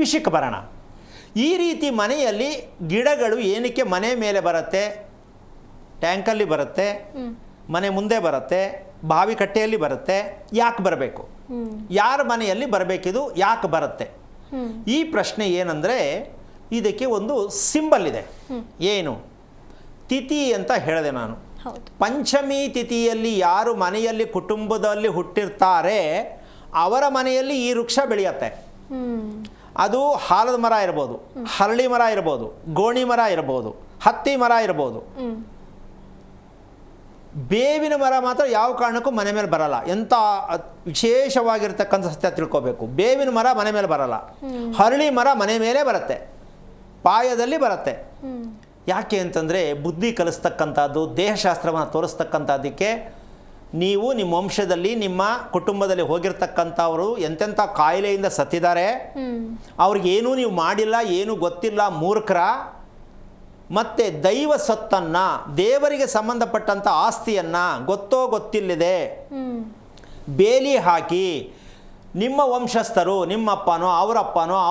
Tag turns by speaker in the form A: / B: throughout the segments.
A: ವಿಷಯಕ್ಕೆ ಬರೋಣ. ಈ ರೀತಿ ಮನೆಯಲ್ಲಿ ಗಿಡಗಳು ಏನಕ್ಕೆ ಮನೆ ಮೇಲೆ ಬರುತ್ತೆ, ಟ್ಯಾಂಕಲ್ಲಿ ಬರುತ್ತೆ, ಮನೆ ಮುಂದೆ ಬರುತ್ತೆ, ಬಾವಿ ಕಟ್ಟೆಯಲ್ಲಿ ಬರುತ್ತೆ, ಯಾಕೆ ಬರಬೇಕು, ಯಾರ ಮನೆಯಲ್ಲಿ ಬರಬೇಕಿದು, ಯಾಕೆ ಬರುತ್ತೆ? ಈ ಪ್ರಶ್ನೆ ಏನಂದರೆ ಇದಕ್ಕೆ ಒಂದು ಸಿಂಬಲ್ ಇದೆ. ಏನು? ತಿಥಿ ಅಂತ ಹೇಳಿದೆ ನಾನು. ಪಂಚಮಿ ತಿಥಿಯಲ್ಲಿ ಯಾರು ಮನೆಯಲ್ಲಿ ಕುಟುಂಬದಲ್ಲಿ ಹುಟ್ಟಿರ್ತಾರೆ ಅವರ ಮನೆಯಲ್ಲಿ ಈ ವೃಕ್ಷ ಬೆಳೆಯುತ್ತೆ. ಅದು ಆಲದ ಮರ ಇರ್ಬೋದು, ಹರಳಿ ಮರ ಇರ್ಬೋದು, ಗೋಣಿ ಮರ ಇರ್ಬೋದು, ಹತ್ತಿ ಮರ ಇರ್ಬೋದು. ಬೇವಿನ ಮರ ಮಾತ್ರ ಯಾವ ಕಾರಣಕ್ಕೂ ಮನೆ ಮೇಲೆ ಬರಲ್ಲ. ಎಂಥ ವಿಶೇಷವಾಗಿರ್ತಕ್ಕಂಥ ಸತ್ಯ ತಿಳ್ಕೋಬೇಕು. ಬೇವಿನ ಮರ ಮನೆ ಮೇಲೆ ಬರಲ್ಲ, ಹರಳಿ ಮರ ಮನೆ ಮೇಲೆ ಬರುತ್ತೆ, ಪಾಯದಲ್ಲಿ ಬರುತ್ತೆ. ಯಾಕೆ ಅಂತಂದರೆ ಬುದ್ಧಿ ಕಲಿಸ್ತಕ್ಕಂಥದ್ದು, ದೇಹಶಾಸ್ತ್ರವನ್ನು ತೋರಿಸ್ತಕ್ಕಂಥದ್ದಕ್ಕೆ. ನೀವು ನಿಮ್ಮ ವಂಶದಲ್ಲಿ ನಿಮ್ಮ ಕುಟುಂಬದಲ್ಲಿ ಹೋಗಿರ್ತಕ್ಕಂಥವರು ಎಂತೆಂಥ ಕಾಯಿಲೆಯಿಂದ ಸತ್ತಿದ್ದಾರೆ, ಅವ್ರಿಗೇನೂ ನೀವು ಮಾಡಿಲ್ಲ, ಏನೂ ಗೊತ್ತಿಲ್ಲ, ಮೂರ್ಖರ. ಮತ್ತು ದೈವ ಸೊತ್ತನ್ನು, ದೇವರಿಗೆ ಸಂಬಂಧಪಟ್ಟಂಥ ಆಸ್ತಿಯನ್ನು ಗೊತ್ತೋ ಗೊತ್ತಿಲ್ಲದೆ ಬೇಲಿ ಹಾಕಿ ನಿಮ್ಮ ವಂಶಸ್ಥರು, ನಿಮ್ಮಪ್ಪನೋ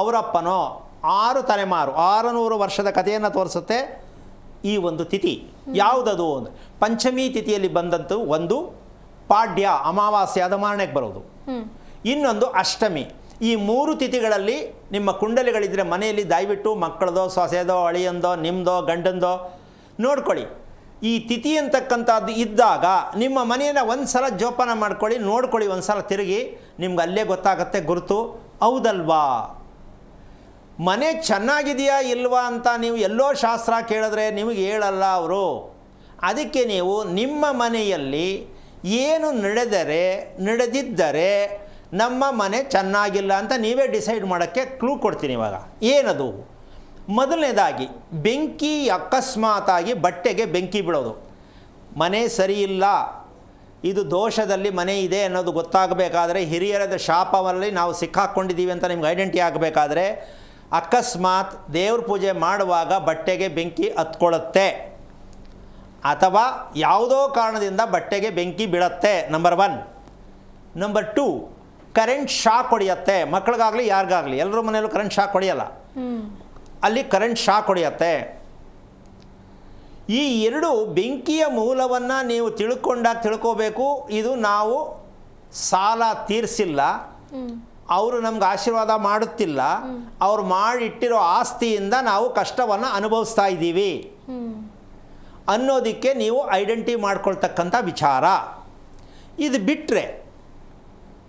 A: ಅವರಪ್ಪನೋ 6 ತಲೆಮಾರು 600 ವರ್ಷದ ಕಥೆಯನ್ನು ತೋರಿಸುತ್ತೆ ಈ ಒಂದು ತಿಥಿ. ಯಾವುದದು? ಒಂದು ಪಂಚಮಿ ತಿಥಿಯಲ್ಲಿ ಬಂದಂಥ ಒಂದು ಪಾಡ್ಯ, ಅಮಾವಾಸ್ಯೆ, ಅದಮಾರಣೆಗೆ ಬರೋದು. ಇನ್ನೊಂದು ಅಷ್ಟಮಿ. ಈ 3 ತಿಥಿಗಳಲ್ಲಿ ನಿಮ್ಮ ಕುಂಡಲಿಗಳಿದ್ದರೆ ಮನೆಯಲ್ಲಿ ದಯವಿಟ್ಟು ಮಕ್ಕಳದೋ, ಸೊಸೆದೋ, ಅಳಿಯಂದೋ, ನಿಮ್ಮದೋ, ಗಂಡಂದೋ ನೋಡ್ಕೊಳ್ಳಿ. ಈ ತಿಥಿ ಅಂತಕ್ಕಂಥದ್ದು ಇದ್ದಾಗ ನಿಮ್ಮ ಮನೆಯನ್ನು ಒಂದು ಸಲ ಜೋಪಾನ ಮಾಡ್ಕೊಳ್ಳಿ, ನೋಡ್ಕೊಳ್ಳಿ, ಒಂದು ಸಲ ತಿರುಗಿ, ನಿಮ್ಗೆ ಅಲ್ಲೇ ಗೊತ್ತಾಗತ್ತೆ ಗುರುತು. ಹೌದಲ್ವಾ? ಮನೆ ಚೆನ್ನಾಗಿದೆಯಾ ಇಲ್ವಾ ಅಂತ ನೀವು ಎಲ್ಲೋ ಶಾಸ್ತ್ರ ಕೇಳಿದ್ರೆ ನಿಮಗೆ ಹೇಳಲ್ಲ ಅವರು. ಅದಕ್ಕೆ ನೀವು ನಿಮ್ಮ ಮನೆಯಲ್ಲಿ ಏನು ನಡೆದಿದ್ದರೆ ನಮ್ಮ ಮನೆ ಚೆನ್ನಾಗಿಲ್ಲ ಅಂತ ನೀವೇ ಡಿಸೈಡ್ ಮಾಡೋಕ್ಕೆ ಕ್ಲೂ ಕೊಡ್ತೀನಿ ಇವಾಗ. ಏನದು? ಮೊದಲನೇದಾಗಿ ಬೆಂಕಿ, ಅಕಸ್ಮಾತಾಗಿ ಬಟ್ಟೆಗೆ ಬೆಂಕಿ ಬೀಳೋದು. ಮನೆ ಸರಿಯಿಲ್ಲ, ಇದು ದೋಷದಲ್ಲಿ ಮನೆ ಇದೆ ಅನ್ನೋದು ಗೊತ್ತಾಗಬೇಕಾದ್ರೆ, ಹಿರಿಯರದ ಶಾಪದಲ್ಲಿ ನಾವು ಸಿಕ್ಕಾಕ್ಕೊಂಡಿದ್ದೀವಿ ಅಂತ ನಿಮ್ಗೆ ಐಡೆಂಟಿ ಆಗಬೇಕಾದ್ರೆ, ಅಕಸ್ಮಾತ್ ದೇವ್ರ ಪೂಜೆ ಮಾಡುವಾಗ ಬಟ್ಟೆಗೆ ಬೆಂಕಿ ಹತ್ಕೊಳ್ಳುತ್ತೆ, ಅಥವಾ ಯಾವುದೋ ಕಾರಣದಿಂದ ಬಟ್ಟೆಗೆ ಬೆಂಕಿ ಬೀಳುತ್ತೆ, ನಂಬರ್ 1. ನಂಬರ್ 2, ಕರೆಂಟ್ ಶಾಕ್ ಹೊಡೆಯುತ್ತೆ. ಮಕ್ಕಳಿಗಾಗಲಿ ಯಾರಿಗಾಗಲಿ, ಎಲ್ಲರ ಮನೆಯಲ್ಲೂ ಕರೆಂಟ್ ಶಾಕ್ ಹೊಡೆಯಲ್ಲ, ಅಲ್ಲಿ ಕರೆಂಟ್ ಶಾಕ್ ಹೊಡೆಯುತ್ತೆ. ಈ 2 ಬೆಂಕಿಯ ಮೂಲವನ್ನು ನೀವು ತಿಳ್ಕೋಬೇಕು. ಇದು ನಾವು ಸಾಲ ತೀರಿಸಿಲ್ಲ, ಅವರು ನಮ್ಗೆ ಆಶೀರ್ವಾದ ಮಾಡುತ್ತಿಲ್ಲ, ಅವ್ರು ಮಾಡಿಟ್ಟಿರೋ ಆಸ್ತಿಯಿಂದ ನಾವು ಕಷ್ಟವನ್ನು ಅನುಭವಿಸ್ತಾ ಇದ್ದೀವಿ ಅನ್ನೋದಕ್ಕೆ ನೀವು ಐಡೆಂಟಿ ಮಾಡ್ಕೊಳ್ತಕ್ಕಂಥ ವಿಚಾರ. ಇದು ಬಿಟ್ಟರೆ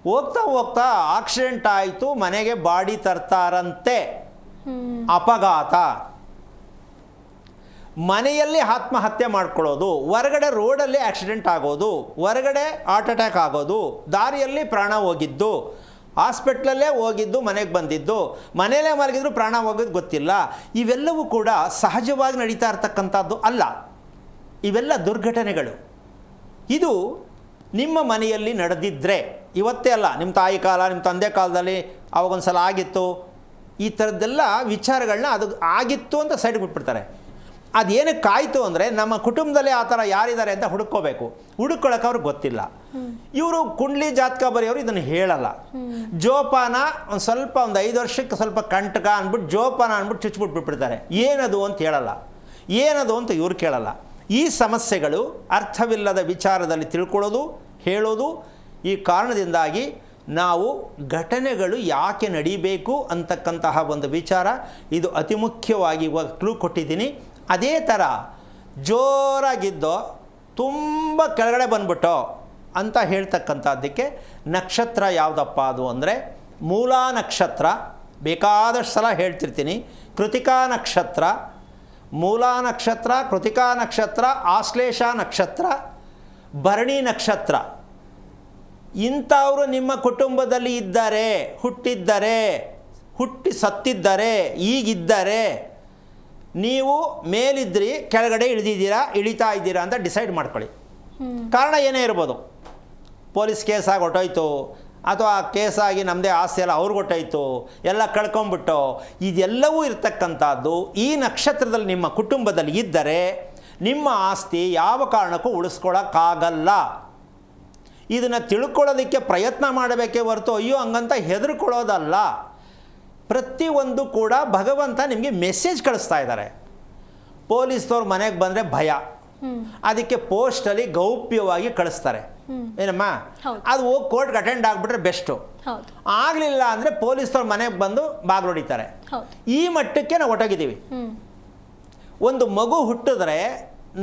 A: ಹೋಗ್ತಾ ಹೋಗ್ತಾ ಆಕ್ಸಿಡೆಂಟ್ ಆಯಿತು, ಮನೆಗೆ ಬಾಡಿ ತರ್ತಾರಂತೆ, ಅಪಘಾತ, ಮನೆಯಲ್ಲಿ ಆತ್ಮಹತ್ಯೆ ಮಾಡ್ಕೊಳ್ಳೋದು, ಹೊರಗಡೆ ರೋಡಲ್ಲಿ ಆಕ್ಸಿಡೆಂಟ್ ಆಗೋದು, ಹೊರಗಡೆ ಹಾರ್ಟ್ ಅಟ್ಯಾಕ್ ಆಗೋದು, ದಾರಿಯಲ್ಲಿ ಪ್ರಾಣ ಹೋಗಿದ್ದು, ಹಾಸ್ಪಿಟ್ಲಲ್ಲೇ ಹೋಗಿದ್ದು ಮನೆಗೆ ಬಂದಿದ್ದು, ಮನೆಯಲ್ಲೇ ಮಲಗಿದ್ರು ಪ್ರಾಣ ಹೋಗೋದು ಗೊತ್ತಿಲ್ಲ. ಇವೆಲ್ಲವೂ ಕೂಡ ಸಹಜವಾಗಿ ನಡೀತಾ ಇರ್ತಕ್ಕಂಥದ್ದು ಅಲ್ಲ. ಇವೆಲ್ಲ ದುರ್ಘಟನೆಗಳು. ಇದು ನಿಮ್ಮ ಮನೆಯಲ್ಲಿ ನಡೆದಿದ್ದರೆ, ಇವತ್ತೇ ಅಲ್ಲ, ನಿಮ್ಮ ತಾಯಿ ಕಾಲ, ನಿಮ್ಮ ತಂದೆ ಕಾಲದಲ್ಲಿ ಅವಾಗೊಂದು ಸಲ ಆಗಿತ್ತು, ಈ ಥರದ್ದೆಲ್ಲ ವಿಚಾರಗಳನ್ನ ಅದು ಆಗಿತ್ತು ಅಂತ ಸೈಡ್ಗೆ ಬಿಟ್ಬಿಡ್ತಾರೆ. ಅದೇನಕ್ಕೆ ಕಾಯ್ತು ಅಂದರೆ ನಮ್ಮ ಕುಟುಂಬದಲ್ಲಿ ಆ ಥರ ಯಾರಿದ್ದಾರೆ ಅಂತ ಹುಡುಕೋಬೇಕು. ಹುಡುಕೊಳ್ಳೋಕೆ ಅವ್ರಿಗೆ ಗೊತ್ತಿಲ್ಲ. ಇವರು ಕುಂಡ್ಲಿ ಜಾತಕ ಬರೆಯೋರು ಇದನ್ನು ಹೇಳಲ್ಲ. ಜೋಪಾನ ಒಂದು 5 ವರ್ಷಕ್ಕೆ ಸ್ವಲ್ಪ ಕಂಟಕ ಅಂದ್ಬಿಟ್ಟು ಜೋಪಾನ ಅಂದ್ಬಿಟ್ಟು ಚುಚ್ಚಿಬಿಟ್ಬಿಡ್ತಾರೆ. ಏನದು ಅಂತ ಹೇಳಲ್ಲ, ಏನದು ಅಂತ ಇವ್ರು ಕೇಳಲ್ಲ. ಈ ಸಮಸ್ಯೆಗಳು ಅರ್ಥವಿಲ್ಲದ ವಿಚಾರದಲ್ಲಿ ತಿಳ್ಕೊಳ್ಳೋದು, ಹೇಳೋದು. ಈ ಕಾರಣದಿಂದಾಗಿ ನಾವು ಘಟನೆಗಳು ಯಾಕೆ ನಡೀಬೇಕು ಅಂತಕ್ಕಂತಹ ಒಂದು ವಿಚಾರ ಇದು ಅತಿ ಮುಖ್ಯವಾಗಿ ಇವಾಗ ಕ್ಲೂ ಕೊಟ್ಟಿದ್ದೀನಿ. ಅದೇ ಥರ ಜೋರಾಗಿದ್ದೋ ತುಂಬ ಕೆಳಗಡೆ ಬಂದ್ಬಿಟ್ಟೋ ಅಂತ ಹೇಳ್ತಕ್ಕಂಥದ್ದಕ್ಕೆ ನಕ್ಷತ್ರ ಯಾವುದಪ್ಪ ಅದು ಅಂದರೆ ಮೂಲಾ ನಕ್ಷತ್ರ. ಬೇಕಾದಷ್ಟು ಸಲ ಹೇಳ್ತಿರ್ತೀನಿ. ಕೃತಿಕಾ ನಕ್ಷತ್ರ, ಮೂಲಾ ನಕ್ಷತ್ರ, ಕೃತಿಕಾ ನಕ್ಷತ್ರ, ಆಶ್ಲೇಷ ನಕ್ಷತ್ರ, ಭರಣಿ ನಕ್ಷತ್ರ. ಇಂಥವರು ನಿಮ್ಮ ಕುಟುಂಬದಲ್ಲಿ ಇದ್ದಾರೆ, ಹುಟ್ಟಿ ಸತ್ತಿದ್ದಾರೆ, ಈಗಿದ್ದಾರೆ, ನೀವು ಮೇಲಿದ್ರಿ, ಕೆಳಗಡೆ ಇಳಿತಾ ಇದ್ದೀರಾ ಅಂತ ಡಿಸೈಡ್ ಮಾಡ್ಕೊಳ್ಳಿ. ಕಾರಣ ಏನೇ ಇರ್ಬೋದು. ಪೊಲೀಸ್ ಕೇಸಾಗಿ ಹೊಟ್ಟೋಯ್ತು, ಅಥವಾ ಕೇಸಾಗಿ ನಮ್ಮದೇ ಆಸ್ತಿ ಎಲ್ಲ ಅವ್ರಿಗೆ ಹೊಟ್ಟೋಯ್ತು, ಎಲ್ಲ ಕಳ್ಕೊಂಬಿಟ್ಟು, ಇದೆಲ್ಲವೂ ಇರ್ತಕ್ಕಂಥದ್ದು ಈ ನಕ್ಷತ್ರದಲ್ಲಿ ನಿಮ್ಮ ಕುಟುಂಬದಲ್ಲಿ ಇದ್ದರೆ ನಿಮ್ಮ ಆಸ್ತಿ ಯಾವ ಕಾರಣಕ್ಕೂ ಉಳಿಸ್ಕೊಳ್ಳೋಕ್ಕಾಗಲ್ಲ. ಇದನ್ನು ತಿಳ್ಕೊಳ್ಳೋದಕ್ಕೆ ಪ್ರಯತ್ನ ಮಾಡಬೇಕೇ ಹೊರತು ಅಯ್ಯೋ ಹಂಗಂತ ಹೆದರ್ಕೊಳ್ಳೋದಲ್ಲ. ಪ್ರತಿಯೊಂದು ಕೂಡ ಭಗವಂತ ನಿಮಗೆ ಮೆಸೇಜ್ ಕಳಿಸ್ತಾ ಇದ್ದಾರೆ. ಪೊಲೀಸ್ನವ್ರು ಮನೆಗೆ ಬಂದರೆ ಭಯ, ಅದಕ್ಕೆ ಪೋಸ್ಟಲ್ಲಿ ಗೌಪ್ಯವಾಗಿ ಕಳಿಸ್ತಾರೆ. ಏನಮ್ಮ, ಅದು ಹೋಗಿ ಕೋರ್ಟ್ಗೆ ಅಟೆಂಡ್ ಆಗಿಬಿಟ್ರೆ ಬೆಸ್ಟು. ಆಗಲಿಲ್ಲ ಅಂದರೆ ಪೊಲೀಸ್ನವ್ರು ಮನೆಗೆ ಬಂದು ಬಾಗಿಲು ಹೊಡಿತಾರೆ. ಈ ಮಟ್ಟಕ್ಕೆ ನಾವು ಹೊಟ್ಟೋಗಿದ್ದೀವಿ. ಒಂದು ಮಗು ಹುಟ್ಟಿದ್ರೆ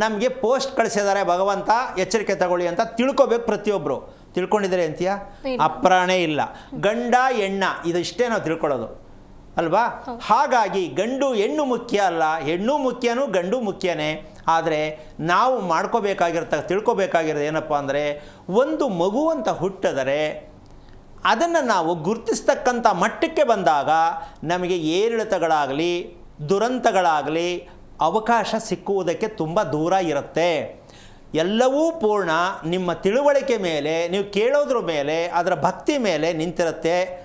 A: ನಮಗೆ ಪೋಸ್ಟ್ ಕಳಿಸಿದ್ದಾರೆ ಭಗವಂತ, ಎಚ್ಚರಿಕೆ ತಗೊಳ್ಳಿ ಅಂತ ತಿಳ್ಕೊಬೇಕು ಪ್ರತಿಯೊಬ್ಬರು. ತಿಳ್ಕೊಂಡಿದ್ದಾರೆ ಅಂತೀಯ? ಅಪ್ರಾಣೇ ಇಲ್ಲ. ಗಂಡ ಹೆಣ್ಣ ಇದು ಇಷ್ಟೇ ನಾವು ತಿಳ್ಕೊಳ್ಳೋದು ಅಲ್ವಾ? ಹಾಗಾಗಿ ಗಂಡು ಹೆಣ್ಣು ಮುಖ್ಯ ಅಲ್ಲ, ಹೆಣ್ಣು ಮುಖ್ಯನೂ ಗಂಡು ಮುಖ್ಯನೇ. ಆದರೆ ನಾವು ತಿಳ್ಕೊಬೇಕಾಗಿರೋದು ಏನಪ್ಪ ಅಂದರೆ, ಒಂದು ಮಗು ಅಂತ ಹುಟ್ಟಿದರೆ ಅದನ್ನು ನಾವು ಗುರುತಿಸ್ತಕ್ಕಂಥ ಮಟ್ಟಕ್ಕೆ ಬಂದಾಗ ನಮಗೆ ಏರಿಳಿತಗಳಾಗಲಿ ದುರಂತಗಳಾಗಲಿ ಅವಕಾಶ ಸಿಕ್ಕುವುದಕ್ಕೆ ತುಂಬ ದೂರ ಇರುತ್ತೆ. ಎಲ್ಲವೂ ಪೂರ್ಣ ನಿಮ್ಮ ತಿಳುವಳಿಕೆ ಮೇಲೆ, ನೀವು ಕೇಳೋದ್ರ ಮೇಲೆ, ಅದರ ಭಕ್ತಿ ಮೇಲೆ ನಿಂತಿರುತ್ತೆ.